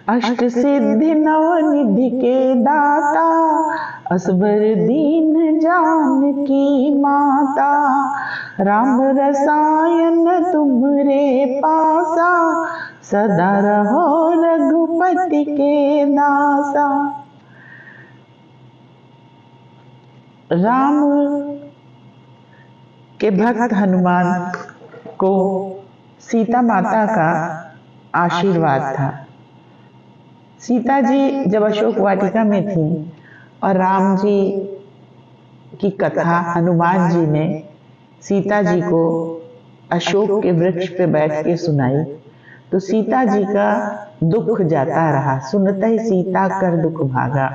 अष्ट सिद्धि नवनिधि के दाता, असबर दीन जानकी माता। राम रसायन तुम्हरे पासा, सदा रहो रघुपति के दासा। राम के भक्त हनुमान को सीता माता का आशीर्वाद था। सीता जी जब अशोक वाटिका में थी और राम जी की कथा हनुमान जी ने सीता जी को अशोक के वृक्ष पे बैठ के सुनाई, तो सीता जी का दुख जाता रहा। सुनते ही सीता कर दुख भागा।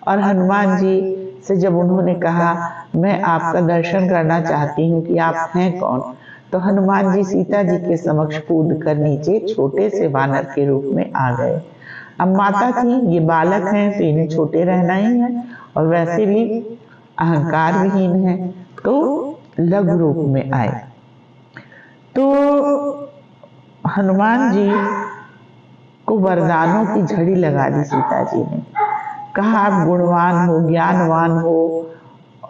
और हनुमान जी से जब उन्होंने कहा मैं आपका दर्शन करना चाहती हूँ कि आप हैं कौन, तो हनुमान जी सीता जी के समक्ष कूद कर नीचे छोटे से वानर के रूप में आ गए। अब माता थी, ये बालक हैं तो इन्हें छोटे रहना ही है और वैसे भी अहंकार विहीन है, तो लघु रूप में आए। तो हनुमान जी को वरदानों की झड़ी लगा दी सीता जी ने। कहा आप गुणवान हो, ज्ञानवान हो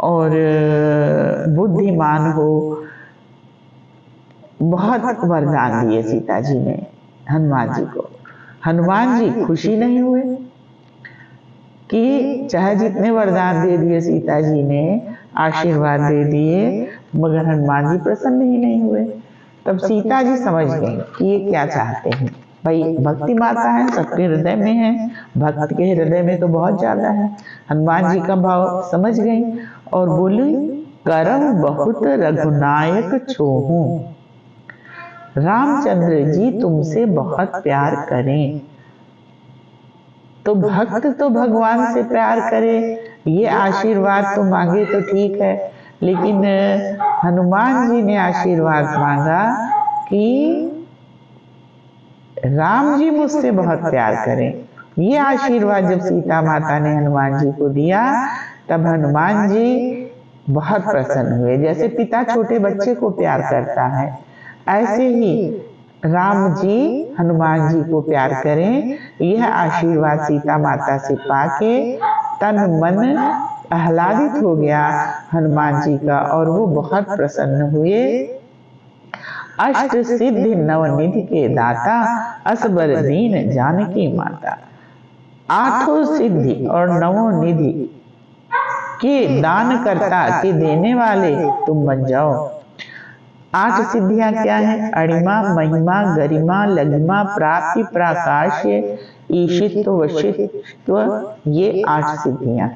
और बुद्धिमान हो। बहुत वरदान दिए सीता जी ने हनुमान जी को। हनुमान जी खुशी नहीं हुए कि चाहे जितने वरदान दे दिए सीता जी ने, आशीर्वाद दे दिए, मगर हनुमान जी प्रसन्न ही नहीं हुए। तब सीता जी समझ गई कि ये क्या चाहते हैं। भाई भक्ति माता है, सबके हृदय में है, भक्त के हृदय में तो बहुत ज्यादा है। हनुमान जी का भाव समझ गई और बोली करम बहुत रघुनायक छोहूं, रामचंद्र जी तुमसे बहुत प्यार करें। तो भक्त तो भगवान से प्यार करे, ये आशीर्वाद तो मांगे तो ठीक है, लेकिन हनुमान जी ने आशीर्वाद मांगा कि राम जी मुझसे बहुत प्यार करें। ये आशीर्वाद जब सीता माता ने हनुमान जी को दिया, तब हनुमान जी बहुत प्रसन्न हुए। जैसे पिता छोटे बच्चे को प्यार करता है, ऐसे ही राम जी हनुमान जी को प्यार करें। यह आशीर्वाद सीता माता से पाके तन मन आह्लादित हो गया हनुमान जी का और वो बहुत प्रसन्न हुए। अष्ट सिद्धि नवनिधि के दाता, असबर दीन जानकी माता। आठों सिद्धि और नवों निधि के दान करता, के देने वाले तुम बन जाओ। 8 सिद्धियां क्या है? अणिमा, महिमा, गरिमा, लघिमा, प्राप्ति, प्राकाश्य, ईशित्व, वशित्व, ये 8 सिद्धियां।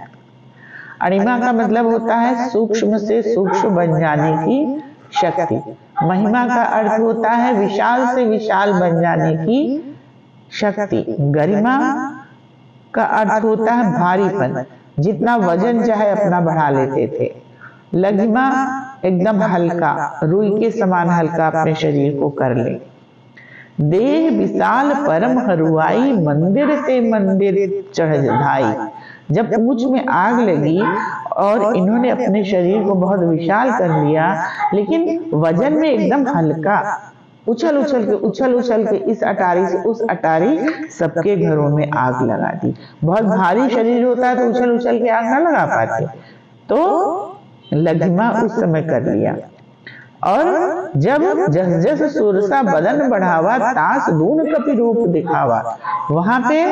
अणिमा का मतलब होता है सूक्ष्म से सूक्ष्म बन जाने की शक्ति। महिमा का अर्थ होता है विशाल से विशाल बन जाने की शक्ति। गरिमा का अर्थ होता है भारीपन, जितना वजन चाहे अपना बढ़ा लेते थे। लघिमा एकदम हल्का, रुई के समान हल्का अपने शरीर को कर ले। देह विशाल परम हरुआई, मंदिर से मंदिर चढ़ धाई। जब पूंछ में आग लगी और इन्होंने अपने शरीर को बहुत विशाल कर लिया, लेकिन वजन में एकदम हल्का, उछल उछल के इस अटारी से उस अटारी सबके घरों में आग लगा दी। बहुत भारी शरीर होता है तो उछल के आग ना लगा पाते, तो लघिमा उस समय कर लिया। और जब जस जस सुरसा बदन बढ़ावा, तास दून कपि रूप दिखावा, वहां पे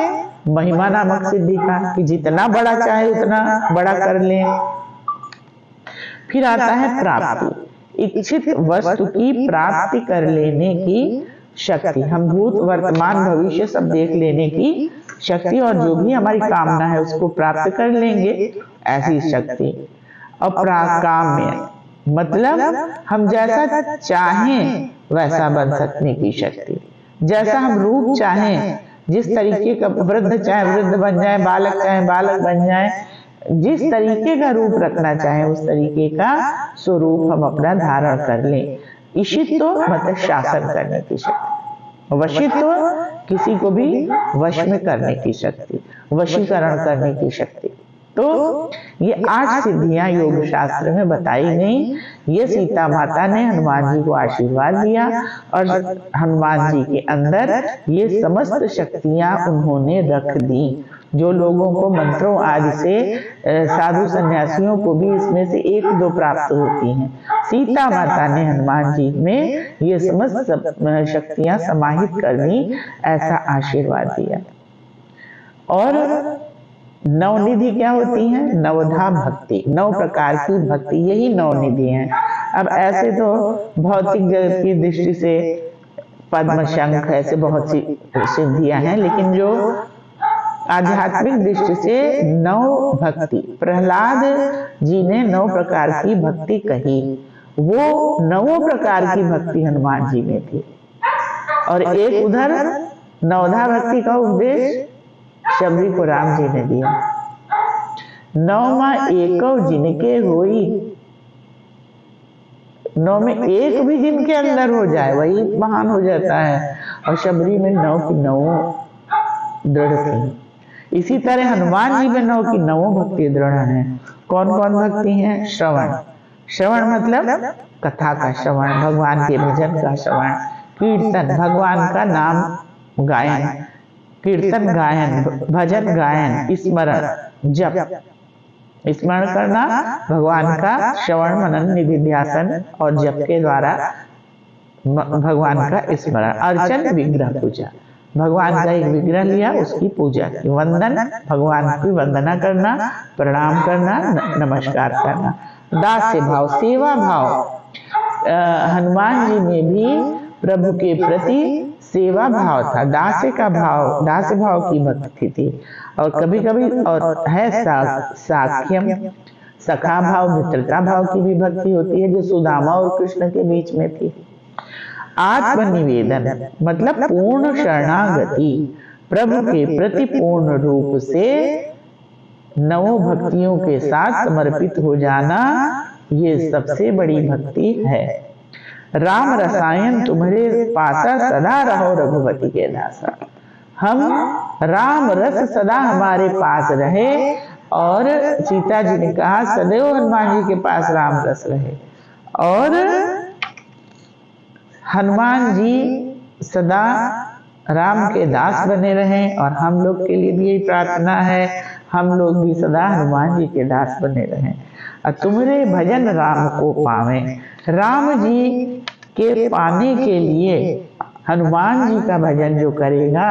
महिमा नामक सिद्धि का कि जितना बड़ा चाहे उतना बड़ा कर ले। फिर आता है प्राप्ति, इच्छित वस्तु की प्राप्ति कर लेने की शक्ति। हम भूत वर्तमान भविष्य सब देख लेने की शक्ति और जो भी हमारी कामना है उसको प्राप्त कर लेंगे, ऐसी शक्ति। और प्राकाम्य मतलब हम जैसा चाहें वैसा बन सकने की शक्ति। जैसा हम रूप चाहें, जिस तरीके का वृद्ध चाहे वृद्ध बन जाए, बालक चाहे बालक बन जाए, जिस तरीके का रूप रखना चाहे उस तरीके का स्वरूप हम अपना धारण कर लें। ईशित्व मतलब शासन करने की शक्ति। वशित्व किसी को भी वश में करने की शक्ति, वशीकरण करने की शक्ति। तो ये 8 सिद्धियां योग शास्त्र में बताई गई। ये सीता माता ने हनुमान जी को आशीर्वाद दिया और हनुमान जी के अंदर ये समस्त शक्तियां उन्होंने रख दी। जो लोगों को मंत्रों आदि से साधु सन्यासियों को भी इसमें से 1-2 प्राप्त होती हैं, सीता माता ने हनुमान जी में ये समस्त शक्तियां समाहित कर दी, ऐसा आशीर्वाद दिया। और नवनिधि क्या होती है? नवधा भक्ति, 9 प्रकार की भक्ति, यही नवनिधि है। अब ऐसे तो भौतिक जगत की दृष्टि से पद्म शंख ऐसे बहुत सी सिद्धियां हैं, लेकिन जो आध्यात्मिक दृष्टि से 9 भक्ति, प्रहलाद जी ने 9 प्रकार की भक्ति कही, वो 9 प्रकार की भक्ति हनुमान जी में थी। और एक उधर नवधा भक्ति का उपदेश शबरी को राम जी ने दिया। 9 एकव जिनके होई, 9 में एक भी जिनके अंदर हो जाए वही महान हो जाता है। और शबरी में 9 की 9 दृढ़ थी। इसी तरह हनुमान जी में 9 की 9 भक्ति दृढ़ है। कौन कौन भक्ति है? श्रवण, श्रवण मतलब कथा का श्रवण, भगवान के भजन का श्रवण, कीर्तन, भगवान का नाम गायन, कीर्तन गायन, भजन गायन, स्मरण, जप, स्मरण करना, भगवान का श्रवण मनन निधिध्यासन और जप के द्वारा भगवान का स्मरण, अर्चन, विग्रह पूजा, भगवान का एक विग्रह लिया उसकी पूजा की, वंदन, भगवान की वंदना करना, प्रणाम करना, नमस्कार करना, दास्य भाव, सेवा भाव। हनुमान जी में भी प्रभु के प्रति सेवा भाव था, दास्य का भाव, दास्य भाव की भक्ति थी। और कभी कभी और है साख्यम, सखा भाव, मित्रता भाव की भी भक्ति होती है, जो सुदामा और कृष्ण के बीच में थी। आत्मनिवेदन मतलब पूर्ण शरणागति, प्रभु के प्रति पूर्ण रूप से 9 भक्तियों के साथ समर्पित हो जाना, ये सबसे बड़ी भक्ति है। राम रसायन तुम्हारे पासा सदा रहो रघुपति के दासा। हम राम रस सदा हमारे पास रहे, और सीता जी ने कहा सदैव हनुमान जी के पास राम रस रहे। और हनुमान जी सदा राम के दास बने रहें, और हम लोग के लिए भी यही प्रार्थना है, हम लोग भी सदा हनुमान जी के दास बने रहें। और तुम्हारे भजन राम को पावें। राम जी के पाने के लिए हनुमान जी का भजन जो करेगा,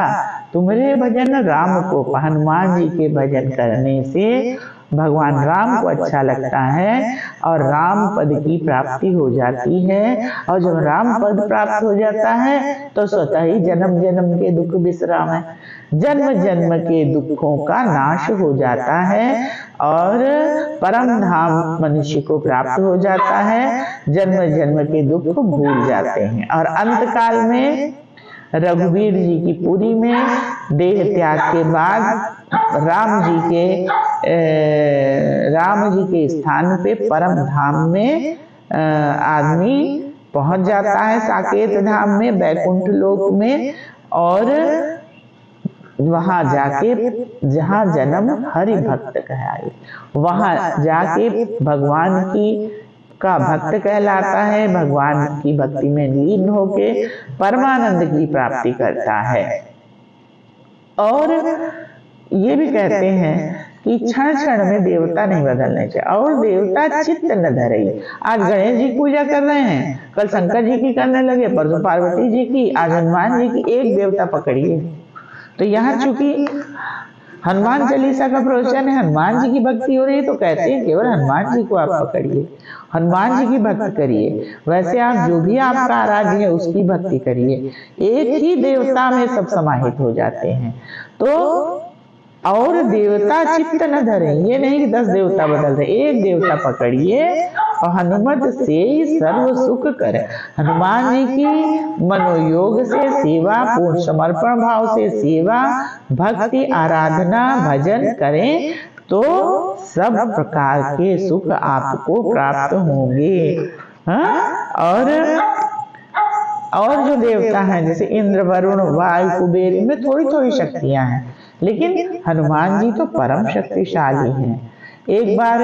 तुम्हारे भजन राम को, हनुमान जी के भजन करने से भगवान राम को अच्छा लगता है और राम पद की प्राप्ति हो जाती है। और जब राम पद प्राप्त हो जाता है तो स्वतः ही जन्म जन्म के दुख विश्राम है, जन्म जन्म के दुखों का नाश हो जाता है और परम धाम मनुष्य को प्राप्त हो जाता है। जन्म जन्म के दुख भूल जाते हैं। और अंत काल में रघुवीर जी की पुरी में देह त्याग के बाद राम जी के स्थान पे परम धाम में आदमी पहुंच जाता है, साकेत धाम में, वैकुंठ लोक में। और वहां जाके जहां जन्म हरि भक्त कहलाए, वहां जाके भगवान की का भक्त कहलाता है, भगवान की भक्ति में लीन होके परमानंद की प्राप्ति करता है। और ये भी कहते हैं कि क्षण क्षण में देवता नहीं बदलने चाहिए, और देवता चित्त न धरे। आज गणेश जी की पूजा कर रहे हैं, कल शंकर जी की करने लगे, परसों पार्वती जी की, आज हनुमान जी की, एक देवता पकड़िए। तो यहाँ चूंकि हनुमान चालीसा का प्रवचन है, हनुमान जी की भक्ति हो रही है, तो कहते हैं केवल हनुमान जी को आप पकड़िए, हनुमान जी की भक्ति करिए। वैसे आप जो भी आपका आराध्य है उसकी भक्ति करिए, एक ही देवता में सब समाहित हो जाते हैं। तो और देवता चित्त न धरे, ये नहीं कि 10 देवता बदल रहे, एक देवता पकड़िए और हनुमत से ही सर्व सुख करे। हनुमान जी की मनोयोग से सेवा, पूर्ण समर्पण भाव से सेवा, भक्ति, आराधना, भजन करें तो सब प्रकार के सुख आपको प्राप्त होंगे। और जो देवता हैं जैसे इंद्र, वरुण, वायु, कुबेर, इनमें थोड़ी थोड़ी शक्तियां हैं, लेकिन हनुमान जी तो परम शक्तिशाली हैं। एक बार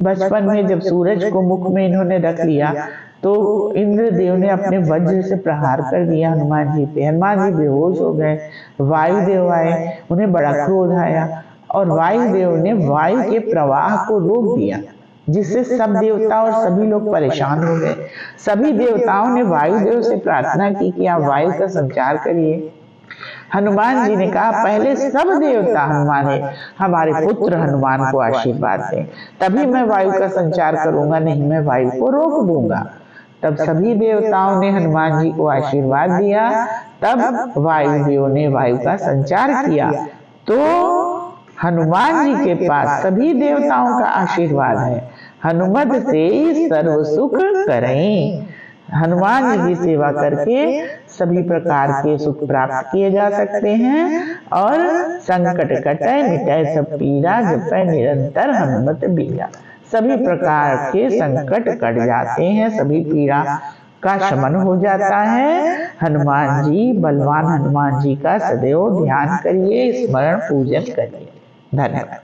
बचपन में जब सूरज को मुख में इन्होंने रख लिया तो इंद्रदेव ने अपने वज्र से प्रहार कर दिया हनुमान जी पे। हनुमान जी बेहोश हो गए। वायुदेव आए, उन्हें बड़ा क्रोध आया और वायुदेव ने वायु के प्रवाह को रोक दिया, जिससे सब देवता और सभी लोग परेशान हो गए। सभी देवताओं ने वायुदेव से प्रार्थना की कि आप वायु का संचार करिए। हनुमान जी ने कहा, पहले सब देवता हमारे पुत्र हनुमान को आशीर्वाद दें, तभी मैं वायु का संचार करूंगा, नहीं मैं वायु को रोक दूंगा। तब सभी देवताओं ने हनुमान जी को आशीर्वाद दिया। तब वायुदेव ने वायु का संचार किया। तो हनुमान जी के पास सभी देवताओं का आशीर्वाद है। हनुमत से सर्व सुख करें। हनुमान जी की सेवा करके सभी प्रकार के सुख प्राप्त किए जा सकते हैं और संकट कटै मिटै सब पीरा, जपै निरंतर हनुमत बीरा। सभी प्रकार के संकट कट जाते हैं, सभी पीड़ा का शमन हो जाता है। हनुमान जी, बलवान हनुमान जी का सदैव ध्यान करिए, स्मरण पूजन करिए। धन्यवाद।